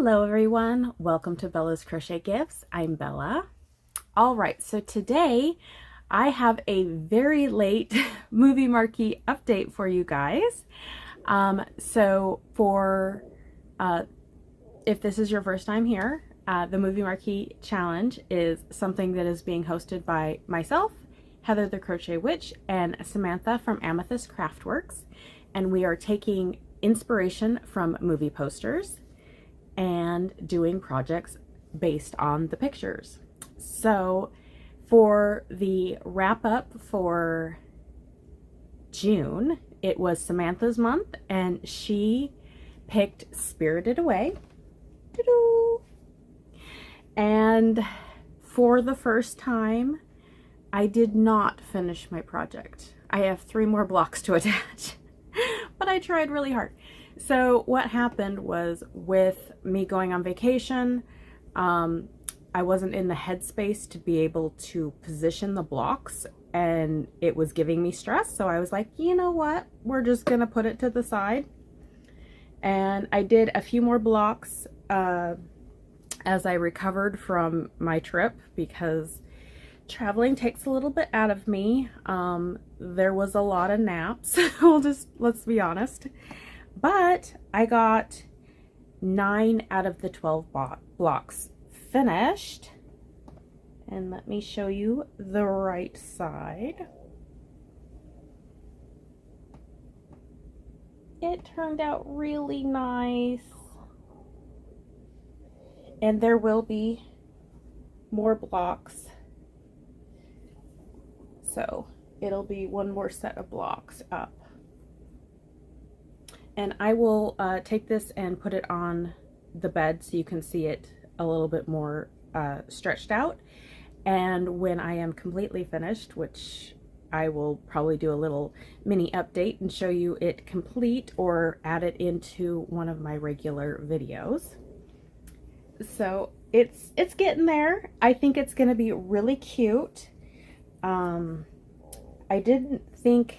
Hello everyone, welcome to Bella's Crochet Gifts. I'm Bella. Alright, so today I have a very late movie marquee update for you guys. If this is your first time here, the movie marquee challenge is something that is being hosted by myself, Heather the Crochet Witch, and Samantha from Amethyst Craftworks, and we are taking inspiration from movie posters and doing projects based on the pictures. So for the wrap up for June, it was Samantha's month and she picked Spirited Away. Doo-doo. And for the first time, I did not finish my project. I have 3 more blocks to attach, but I tried really hard. So what happened was, with me going on vacation, I wasn't in the headspace to be able to position the blocks, and it was giving me stress. So I was like, you know what, we're just gonna put it to the side. And I did a few more blocks as I recovered from my trip, because traveling takes a little bit out of me. There was a lot of naps. Let's be honest. But I got 9 out of the 12 blocks finished. And let me show you the right side. It turned out really nice. And there will be more blocks. So it'll be 1 more set of blocks up. And I will take this and put it on the bed so you can see it a little bit more stretched out. And when I am completely finished, which I will probably do a little mini update and show you it complete, or add it into one of my regular videos. So it's getting there. I think it's going to be really cute. I didn't think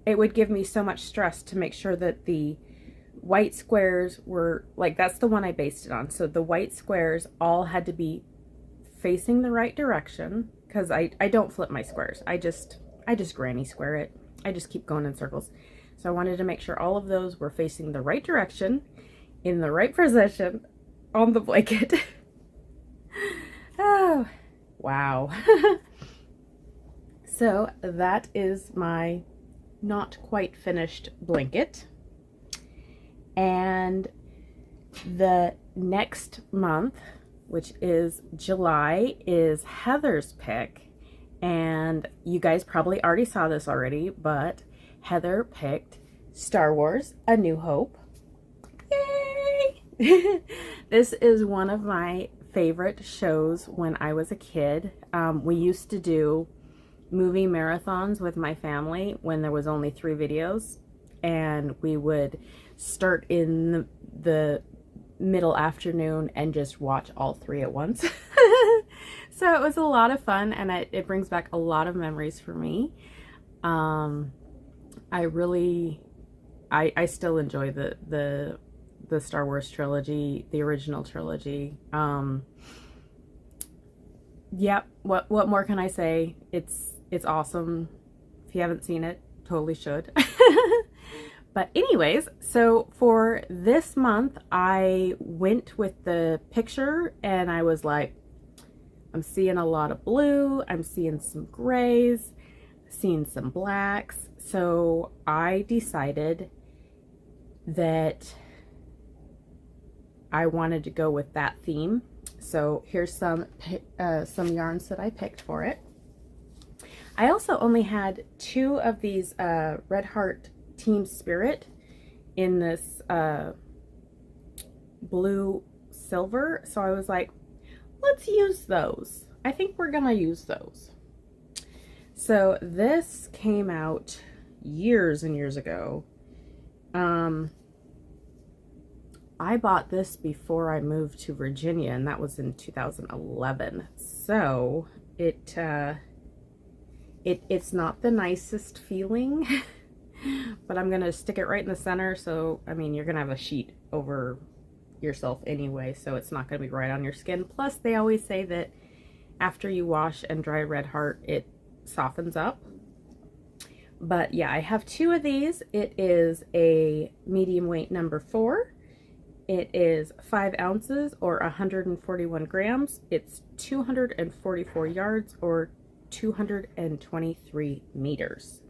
it would give me so much stress to make sure that the white squares were, like, that's the one I based it on. So the white squares all had to be facing the right direction, because I don't flip my squares. I just granny square it. I just keep going in circles. So I wanted to make sure all of those were facing the right direction, in the right position on the blanket. Oh, wow. So that is my not quite finished blanket. And the next month, which is July, is Heather's pick. And you guys probably already saw this already, but Heather picked Star Wars: A New Hope. Yay! This is one of my favorite shows when I was a kid. We used to do movie marathons with my family when there was only 3 videos, and we would start in the middle afternoon and just watch all 3 at once. So it was a lot of fun, and it brings back a lot of memories for me. I still enjoy the Star Wars trilogy, the original trilogy. Yep, what more can I say? It's awesome. If you haven't seen it, totally should. But anyways, so for this month, I went with the picture and I was like, I'm seeing a lot of blue, I'm seeing some grays, seeing some blacks. So I decided that I wanted to go with that theme. So here's some yarns that I picked for it. I also only had 2 of these Red Heart Team Spirit in this blue silver. So I was like, let's use those. I think we're gonna use those. So this came out years and years ago. I bought this before I moved to Virginia, and that was in 2011. So it's not the nicest feeling, but I'm gonna stick it right in the center. So I mean, you're gonna have a sheet over yourself anyway, so it's not going to be right on your skin. Plus, they always say that after you wash and dry Red Heart, it softens up. But yeah, I have 2 of these. It is a medium weight number 4. It is 5 ounces or 141 grams. It's 244 yards or 223 meters.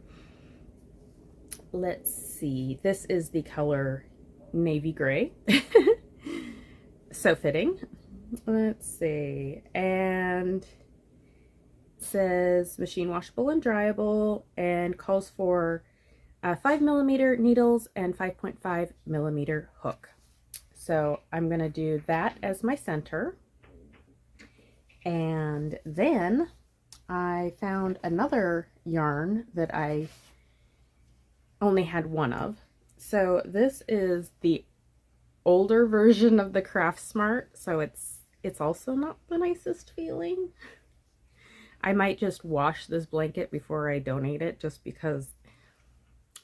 Let's see. This is the color navy gray. So fitting. Let's see. And it says machine washable and dryable, and calls for 5mm needles and 5.5mm hook. So I'm going to do that as my center. And then I found another yarn that I only had 1 of. So this is the older version of the Craft Smart, so it's also not the nicest feeling. I might just wash this blanket before I donate it, just because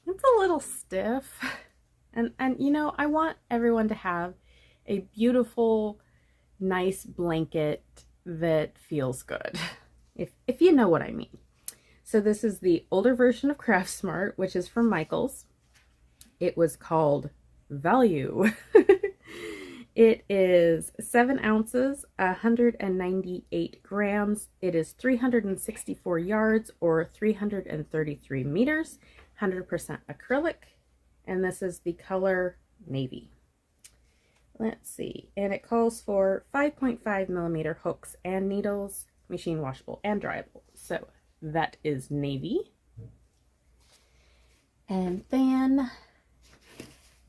it's a little stiff. And you know, I want everyone to have a beautiful, nice blanket that feels good, if you know what I mean. So this is the older version of Craft Smart, which is from Michaels. It was called Value. It is 7 ounces, 198 grams. It is 364 yards or 333 meters, 100% acrylic. And this is the color navy. Let's see. And it calls for 5.5mm hooks and needles, machine washable and dryable. So that is navy. And then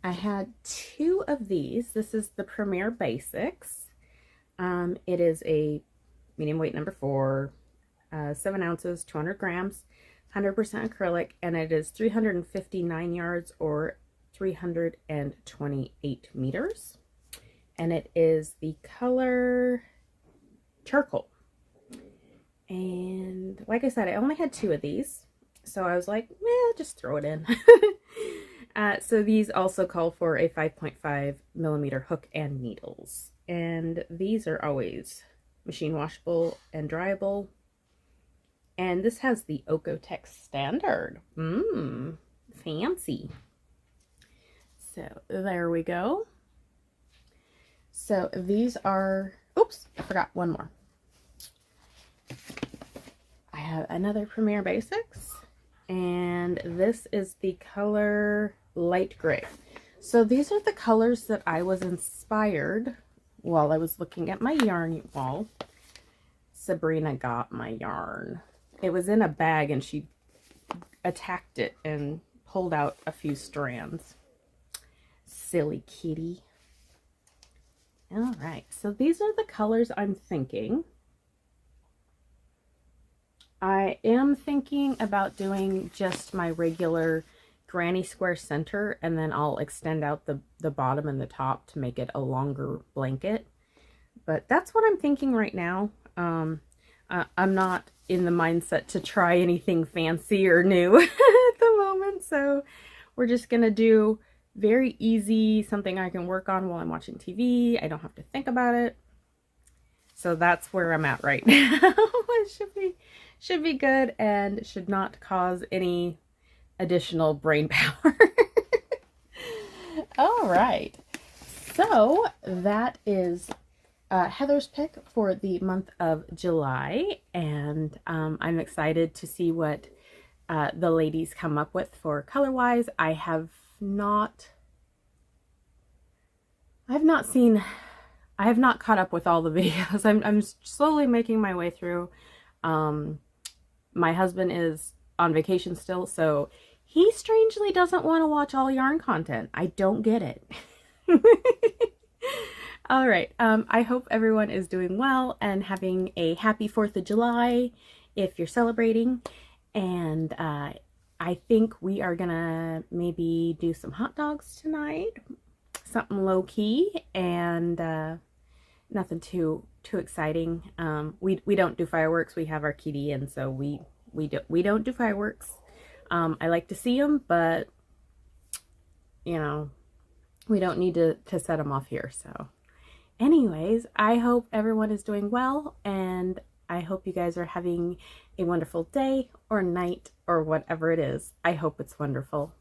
I had 2 of these. This is the Premier Basics. It is a medium weight number 4, 7 ounces, 200 grams, 100% acrylic, and it is 359 yards or 328 meters. And it is the color charcoal. And like I said, I only had 2 of these, so I was like, just throw it in. So these also call for a 5.5mm hook and needles. And these are always machine washable and dryable. And this has the Okotex standard. Fancy. So there we go. So these are, oops, I forgot one more. I have another Premier Basics, and this is the color light gray. So these are the colors that I was inspired while I was looking at my yarn wall. Sabrina got my yarn. It was in a bag and she attacked it and pulled out a few strands. Silly kitty. All right, so these are the colors I'm thinking. I am thinking about doing just my regular granny square center, and then I'll extend out the bottom and the top to make it a longer blanket. But that's what I'm thinking right now. I'm not in the mindset to try anything fancy or new at the moment, so we're just gonna do very easy, something I can work on while I'm watching TV. I don't have to think about it. So that's where I'm at right now. It should be good and should not cause any additional brain power. All right. So that is Heather's pick for the month of July, and I'm excited to see what the ladies come up with for color-wise. I have not caught up with all the videos. I'm slowly making my way through. My husband is on vacation still, so he strangely doesn't want to watch all yarn content. I don't get it. All right. I hope everyone is doing well and having a happy 4th of July if you're celebrating. And I think we are gonna maybe do some hot dogs tonight, something low key, and nothing too exciting. We don't do fireworks. We have our kitty, and so we don't do fireworks. I like to see them, but you know, we don't need to set them off here. So anyways, I hope everyone is doing well, and I hope you guys are having a wonderful day or night or whatever it is. I hope it's wonderful.